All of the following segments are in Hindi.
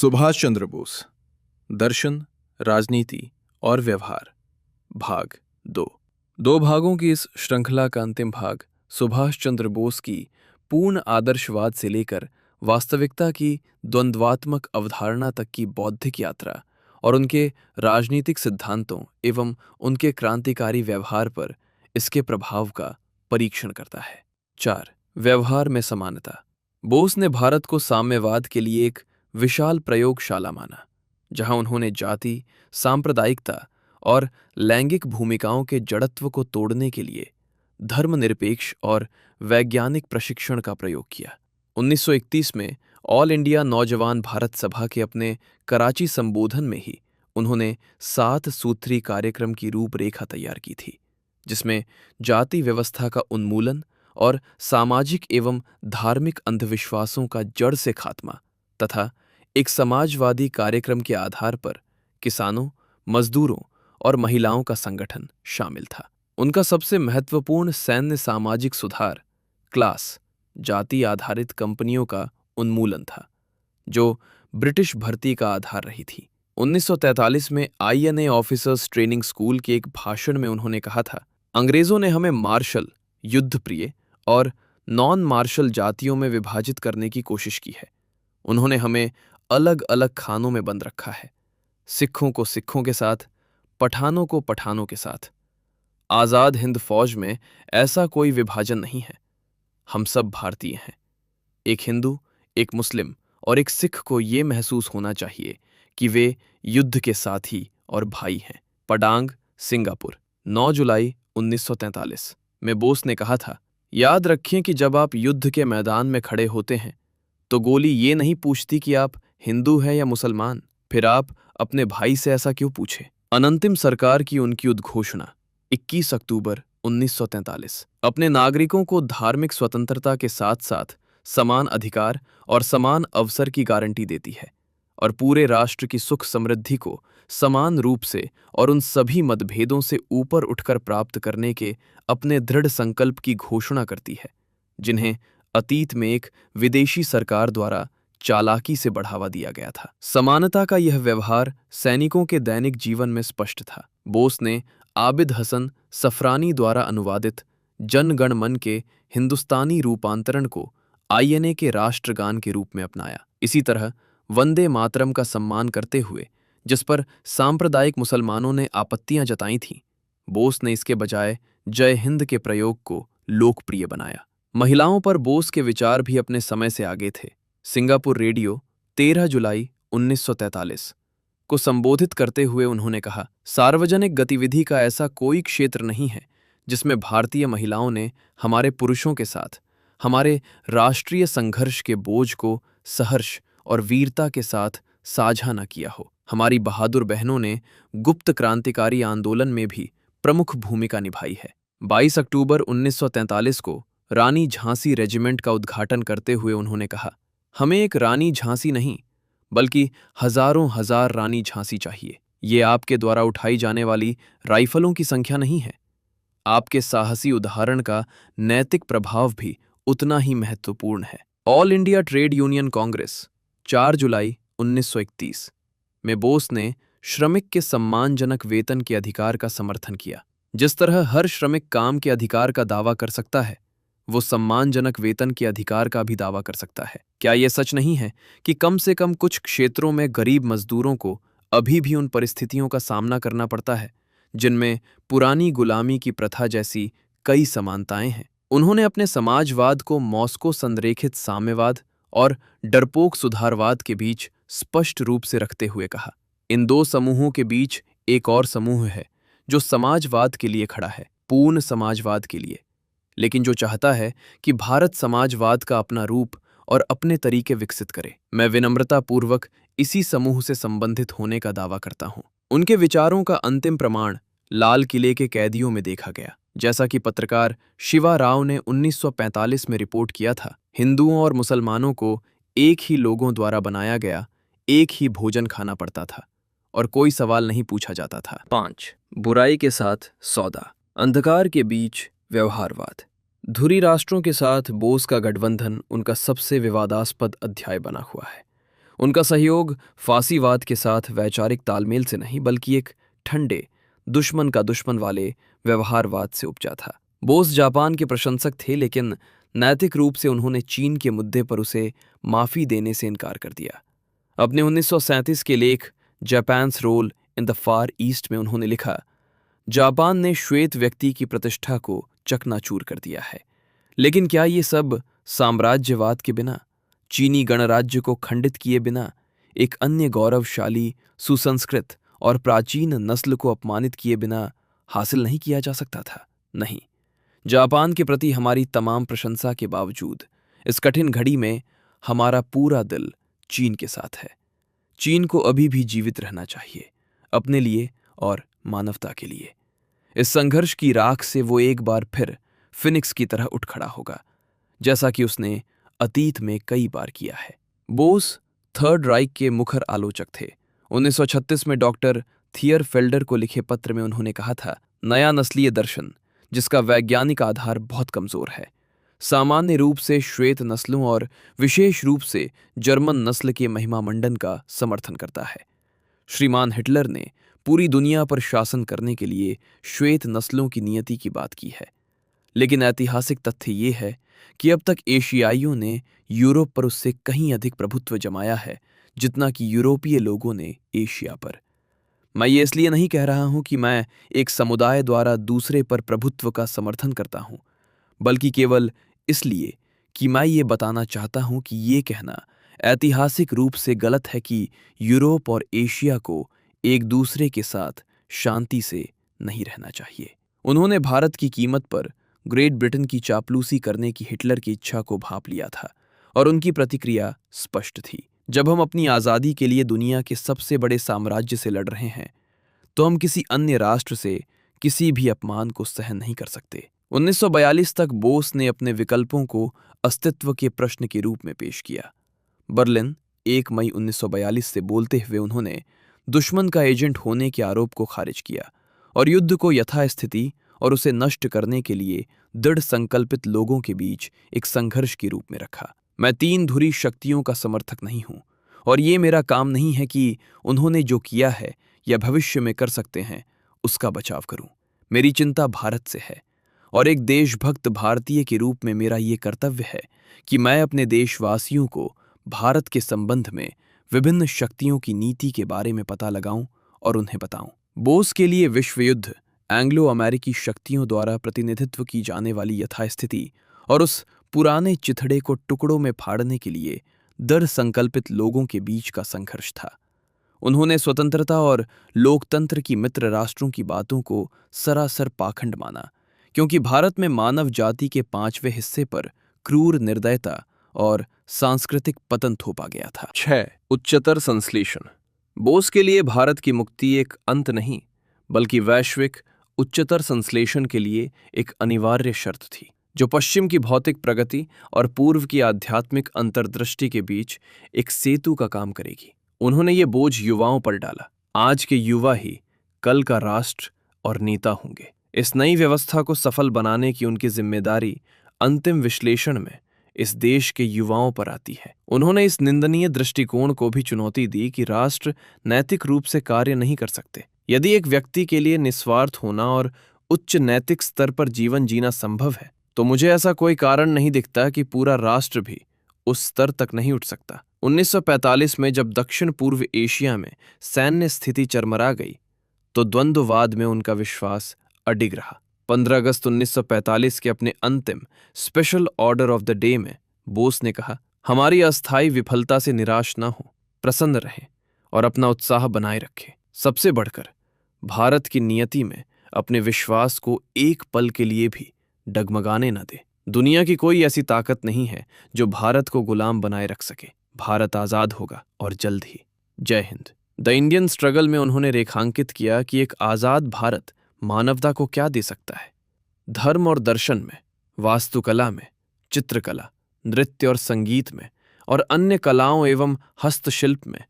सुभाष चंद्र बोस, दर्शन, राजनीति और व्यवहार, भाग 2 भागों की इस श्रृंखला का अंतिम भाग सुभाष चंद्र बोस की पूर्ण आदर्शवाद से लेकर वास्तविकता की द्वंद्वात्मक अवधारणा तक की बौद्धिक यात्रा और उनके राजनीतिक सिद्धांतों एवं उनके क्रांतिकारी व्यवहार पर इसके प्रभाव का परीक्षण करता है। 4. व्यवहार में समानता। बोस ने भारत को साम्यवाद के लिए एक विशाल प्रयोगशाला माना, जहां उन्होंने जाति, सांप्रदायिकता और लैंगिक भूमिकाओं के जड़त्व को तोड़ने के लिए धर्मनिरपेक्ष और वैज्ञानिक प्रशिक्षण का प्रयोग किया। 1931 में ऑल इंडिया नौजवान भारत सभा के अपने कराची संबोधन में ही उन्होंने 7 सूत्री कार्यक्रम की रूपरेखा तैयार की थी, जिसमें जाति व्यवस्था का उन्मूलन और सामाजिक एवं धार्मिक अंधविश्वासों का जड़ से खात्मा तथा एक समाजवादी कार्यक्रम के आधार पर किसानों, मजदूरों और महिलाओं का संगठन शामिल था। उनका सबसे महत्वपूर्ण सैन्य सामाजिक सुधार क्लास जाति आधारित कंपनियों का उन्मूलन था, जो ब्रिटिश भर्ती का आधार रही थी। 1943 में INA ऑफिसर्स ट्रेनिंग स्कूल के एक भाषण में उन्होंने कहा था, अंग्रेजों ने हमें मार्शल, युद्धप्रिय और नॉन मार्शल जातियों में विभाजित करने की कोशिश की है। उन्होंने हमें अलग अलग खानों में बंद रखा है, सिखों को सिखों के साथ, पठानों को पठानों के साथ। आज़ाद हिंद फौज में ऐसा कोई विभाजन नहीं है। हम सब भारतीय हैं। एक हिंदू, एक मुस्लिम और एक सिख को ये महसूस होना चाहिए कि वे युद्ध के साथी और भाई हैं। पडांग, सिंगापुर, 9 जुलाई 1943 में बोस ने कहा था, याद रखें कि जब आप युद्ध के मैदान में खड़े होते हैं तो गोली ये नहीं पूछती कि आप हिंदू हैं या मुसलमान। फिर आप अपने भाई से ऐसा क्यों पूछे। अनंतिम सरकार की उनकी उद्घोषणा 21 अक्टूबर 1943 अपने नागरिकों को धार्मिक स्वतंत्रता के साथ साथ समान अधिकार और समान अवसर की गारंटी देती है और पूरे राष्ट्र की सुख समृद्धि को समान रूप से और उन सभी मतभेदों से ऊपर उठकर प्राप्त करने के अपने दृढ़ संकल्प की घोषणा करती है, जिन्हें अतीत में एक विदेशी सरकार द्वारा चालाकी से बढ़ावा दिया गया था। समानता का यह व्यवहार सैनिकों के दैनिक जीवन में स्पष्ट था। बोस ने आबिद हसन सफरानी द्वारा अनुवादित जन गण मन के हिंदुस्तानी रूपांतरण को INA के राष्ट्रगान के रूप में अपनाया। इसी तरह वंदे मातरम का सम्मान करते हुए, जिस पर सांप्रदायिक मुसलमानों ने आपत्तियां जताई थीं, बोस ने इसके बजाय जय हिंद के प्रयोग को लोकप्रिय बनाया। महिलाओं पर बोस के विचार भी अपने समय से आगे थे। सिंगापुर रेडियो 13 जुलाई 1943 को संबोधित करते हुए उन्होंने कहा, सार्वजनिक गतिविधि का ऐसा कोई क्षेत्र नहीं है जिसमें भारतीय महिलाओं ने हमारे पुरुषों के साथ हमारे राष्ट्रीय संघर्ष के बोझ को सहर्ष और वीरता के साथ साझा न किया हो। हमारी बहादुर बहनों ने गुप्त क्रांतिकारी आंदोलन में भी प्रमुख भूमिका निभाई है। 22 अक्टूबर 1943 को रानी झांसी रेजिमेंट का उद्घाटन करते हुए उन्होंने कहा, हमें एक रानी झांसी नहीं बल्कि हजारों हजार रानी झांसी चाहिए। ये आपके द्वारा उठाई जाने वाली राइफलों की संख्या नहीं है। आपके साहसी उदाहरण का नैतिक प्रभाव भी उतना ही महत्वपूर्ण है। All India trade union Congress 4 जुलाई 1931 में बोस ने श्रमिक के सम्मानजनक वेतन के अधिकार का समर्थन किया। जिस तरह हर श्रमिक काम के अधिकार का दावा कर सकता है, वो सम्मानजनक वेतन के अधिकार का भी दावा कर सकता है। क्या यह सच नहीं है कि कम से कम कुछ क्षेत्रों में गरीब मजदूरों को अभी भी उन परिस्थितियों का सामना करना पड़ता है जिनमें पुरानी गुलामी की प्रथा जैसी कई समानताएं हैं। उन्होंने अपने समाजवाद को मॉस्को संरेखित साम्यवाद और डरपोक सुधारवाद के बीच स्पष्ट रूप से रखते हुए कहा, इन 2 समूहों के बीच एक और समूह है जो समाजवाद के लिए खड़ा है, पूर्ण समाजवाद के लिए, लेकिन जो चाहता है कि भारत समाजवाद का अपना रूप और अपने तरीके विकसित करे। मैं विनम्रतापूर्वक इसी समूह से संबंधित होने का दावा करता हूं। उनके विचारों का अंतिम प्रमाण लाल किले के कैदियों में देखा गया। जैसा कि पत्रकार शिवा राव ने 1945 में रिपोर्ट किया था, हिंदुओं और मुसलमानों को एक ही लोगों द्वारा बनाया गया एक ही भोजन खाना पड़ता था और कोई सवाल नहीं पूछा जाता था। 5. बुराई के साथ सौदा, अंधकार के बीच व्यवहारवाद। धुरी राष्ट्रों के साथ बोस का गठबंधन उनका सबसे विवादास्पद अध्याय बना हुआ है। उनका सहयोग फासीवाद के साथ वैचारिक तालमेल से नहीं बल्कि एक ठंडे, दुश्मन का दुश्मन वाले व्यवहारवाद से उपजा था। बोस जापान के प्रशंसक थे, लेकिन नैतिक रूप से उन्होंने चीन के मुद्दे पर उसे माफी देने से इनकार कर दिया। अपने 1937 के लेख Japan's role in the Far East में उन्होंने लिखा, जापान ने श्वेत व्यक्ति की प्रतिष्ठा को चकनाचूर कर दिया है, लेकिन क्या ये सब साम्राज्यवाद के बिना, चीनी गणराज्य को खंडित किए बिना, एक अन्य गौरवशाली, सुसंस्कृत और प्राचीन नस्ल को अपमानित किए बिना हासिल नहीं किया जा सकता था? नहीं। जापान के प्रति हमारी तमाम प्रशंसा के बावजूद इस कठिन घड़ी में हमारा पूरा दिल चीन के साथ है। चीन को अभी भी जीवित रहना चाहिए, अपने लिए और मानवता के लिए। इस संघर्ष की राख से वो एक बार फिर फिनिक्स की तरह उठ खड़ा होगा, जैसा कि उसने अतीत में कई बार किया है। बोस थर्ड राइक के मुखर आलोचक थे। 1936 में डॉक्टर थियरफेल्डर को लिखे पत्र में उन्होंने कहा था, नया नस्लीय दर्शन जिसका वैज्ञानिक आधार बहुत कमजोर है, सामान्य रूप से श्वेत नस्लों और विशेष रूप से जर्मन नस्ल के महिमा मंडन का समर्थन करता है। श्रीमान हिटलर ने पूरी दुनिया पर शासन करने के लिए श्वेत नस्लों की नियति की बात की है, लेकिन ऐतिहासिक तथ्य ये है कि अब तक एशियाइयों ने यूरोप पर उससे कहीं अधिक प्रभुत्व जमाया है जितना कि यूरोपीय लोगों ने एशिया पर। मैं ये इसलिए नहीं कह रहा हूं कि मैं एक समुदाय द्वारा दूसरे पर प्रभुत्व का समर्थन करता हूं, बल्कि केवल इसलिए कि मैं ये बताना चाहता हूं कि ये कहना ऐतिहासिक रूप से गलत है कि यूरोप और एशिया को एक दूसरे के साथ शांति से नहीं रहना चाहिए। उन्होंने भारत की कीमत पर ग्रेट ब्रिटेन की चापलूसी करने की हिटलर की इच्छा को भांप लिया था और उनकी प्रतिक्रिया स्पष्ट थी। जब हम अपनी आज़ादी के लिए दुनिया के सबसे बड़े साम्राज्य से लड़ रहे हैं, तो हम किसी अन्य राष्ट्र से किसी भी अपमान को सहन नहीं कर सकते। 1942 तक बोस ने अपने विकल्पों को अस्तित्व के प्रश्न के रूप में पेश किया। बर्लिन 1 मई 1942 से बोलते हुए उन्होंने दुश्मन का एजेंट होने के आरोप को खारिज किया और युद्ध को यथास्थिति और उसे नष्ट करने के लिए दृढ़ संकल्पित लोगों के बीच एक संघर्ष के रूप में रखा। मैं तीन धुरी शक्तियों का समर्थक नहीं हूं और ये मेरा काम नहीं है कि उन्होंने जो किया है या भविष्य में कर सकते हैं उसका बचाव करूं। मेरी चिंता भारत से है और एक देशभक्त भारतीय के रूप में मेरा ये कर्तव्य है कि मैं अपने देशवासियों को भारत के संबंध में विभिन्न शक्तियों की नीति के बारे में पता लगाऊं और उन्हें बताऊं। बोस के लिए विश्व युद्ध एंग्लो अमेरिकी शक्तियों द्वारा प्रतिनिधित्व की जाने वाली यथास्थिति और उस पुराने चिथड़े को टुकड़ों में फाड़ने के लिए दृढ़ संकल्पित लोगों के बीच का संघर्ष था। उन्होंने स्वतंत्रता और लोकतंत्र की मित्र राष्ट्रों की बातों को सरासर पाखंड माना, क्योंकि भारत में मानव जाति के 5वें हिस्से पर क्रूर निर्दयता और सांस्कृतिक पतन थोपा गया था। 6. उच्चतर संश्लेषण। बोस के लिए भारत की मुक्ति एक अंत नहीं बल्कि वैश्विक उच्चतर संश्लेषण के लिए एक अनिवार्य शर्त थी, जो पश्चिम की भौतिक प्रगति और पूर्व की आध्यात्मिक अंतर्दृष्टि के बीच एक सेतु का काम करेगी। उन्होंने ये बोझ युवाओं पर डाला। आज के युवा ही कल का राष्ट्र और नेता होंगे। इस नई व्यवस्था को सफल बनाने की उनकी जिम्मेदारी अंतिम विश्लेषण में इस देश के युवाओं पर आती है। उन्होंने इस निंदनीय दृष्टिकोण को भी चुनौती दी कि राष्ट्र नैतिक रूप से कार्य नहीं कर सकते। यदि एक व्यक्ति के लिए निस्वार्थ होना और उच्च नैतिक स्तर पर जीवन जीना संभव है, तो मुझे ऐसा कोई कारण नहीं दिखता कि पूरा राष्ट्र भी उस स्तर तक नहीं उठ सकता। 1945 में जब दक्षिण पूर्व एशिया में सैन्य स्थिति चरमरा गई, तो द्वंद्ववाद में उनका विश्वास अडिग रहा। 15 अगस्त 1945 के अपने अंतिम special order of the day में बोस ने कहा, हमारी अस्थायी विफलता से निराश न हो, प्रसन्न रहें और अपना उत्साह बनाए रखें। सबसे बढ़कर भारत की नियति में अपने विश्वास को एक पल के लिए भी डगमगाने न दे। दुनिया की कोई ऐसी ताकत नहीं है जो भारत को गुलाम बनाए रख सके। भारत आजाद होगा और जल्द ही। जय हिंद। द इंडियन स्ट्रगल में उन्होंने रेखांकित किया कि एक आजाद भारत मानवता को क्या दे सकता है। धर्म और दर्शन में, वास्तुकला में, चित्रकला, नृत्य और संगीत में और अन्य कलाओं एवं हस्तशिल्प में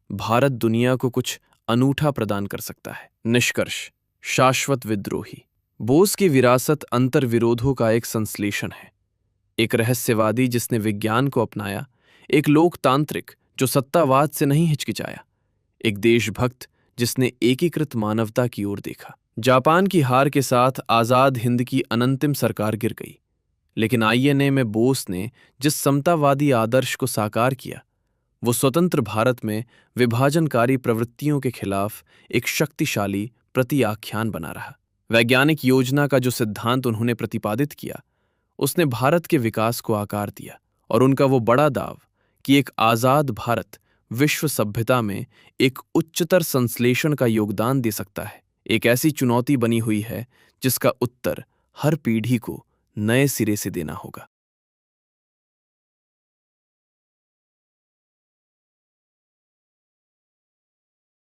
भारत दुनिया को कुछ अनूठा प्रदान कर सकता है। निष्कर्ष, शाश्वत विद्रोही। बोस की विरासत अंतर्विरोधों का एक संश्लेषण है। एक रहस्यवादी जिसने विज्ञान को अपनाया, एक लोकतांत्रिक जो सत्तावाद से नहीं हिचकिचाया, एक देशभक्त जिसने एकीकृत मानवता की ओर देखा। जापान की हार के साथ आजाद हिंद की अनंतिम सरकार गिर गई, लेकिन आईएनए में बोस ने जिस समतावादी आदर्श को साकार किया, वो स्वतंत्र भारत में विभाजनकारी प्रवृत्तियों के खिलाफ एक शक्तिशाली प्रतिआख्यान बना रहा। वैज्ञानिक योजना का जो सिद्धांत उन्होंने प्रतिपादित किया, उसने भारत के विकास को आकार दिया, और उनका वो बड़ा दाव कि एक आजाद भारत विश्व सभ्यता में एक उच्चतर संश्लेषण का योगदान दे सकता है, एक ऐसी चुनौती बनी हुई है जिसका उत्तर हर पीढ़ी को नए सिरे से देना होगा।